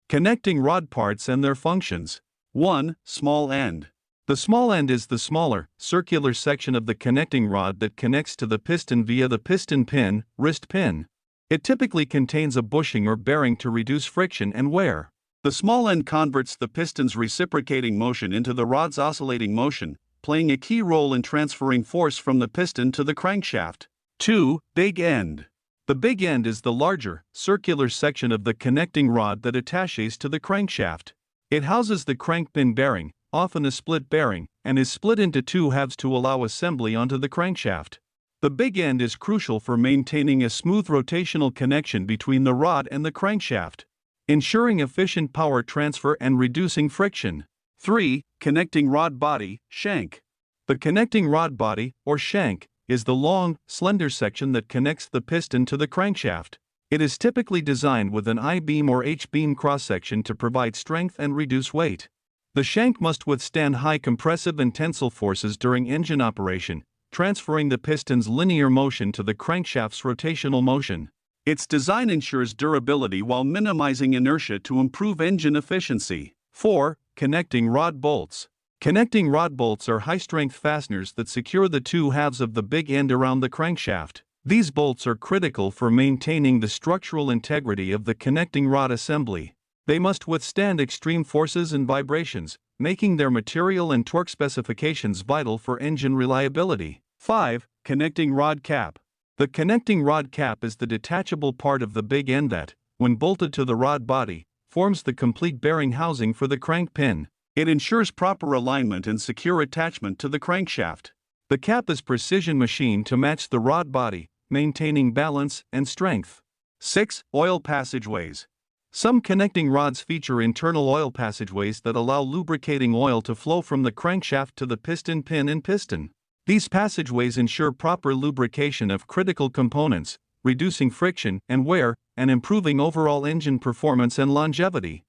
Connecting rod parts and their functions. 1. Small end. The small end is the smaller, circular section of the connecting rod that connects to the piston via the piston pin, wrist pin. It typically contains a bushing or bearing to reduce friction and wear. The small end converts the piston's reciprocating motion into the rod's oscillating motion, playing a key role in transferring force from the piston to the crankshaft. 2. Big end. The big end is the larger, circular section of the connecting rod that attaches to the crankshaft. It houses the crank pin bearing, often a split bearing, and is split into two halves to allow assembly onto the crankshaft. The big end is crucial for maintaining a smooth rotational connection between the rod and the crankshaft, ensuring efficient power transfer and reducing friction. 3. Connecting rod body, shank. The connecting rod body, or shank, is the long, slender section that connects the piston to the crankshaft. It is typically designed with an I-beam or H-beam cross-section to provide strength and reduce weight. The shank must withstand high compressive and tensile forces during engine operation, transferring the piston's linear motion to the crankshaft's rotational motion. Its design ensures durability while minimizing inertia to improve engine efficiency. 4. Connecting rod bolts. Connecting rod bolts are high-strength fasteners that secure the two halves of the big end around the crankshaft. These bolts are critical for maintaining the structural integrity of the connecting rod assembly. They must withstand extreme forces and vibrations, making their material and torque specifications vital for engine reliability. 5. Connecting rod cap. The connecting rod cap is the detachable part of the big end that, when bolted to the rod body, forms the complete bearing housing for the crank pin. It ensures proper alignment and secure attachment to the crankshaft. The cap is precision machined to match the rod body, maintaining balance and strength. 6. Oil passageways. Some connecting rods feature internal oil passageways that allow lubricating oil to flow from the crankshaft to the piston pin and piston. These passageways ensure proper lubrication of critical components, reducing friction and wear, and improving overall engine performance and longevity.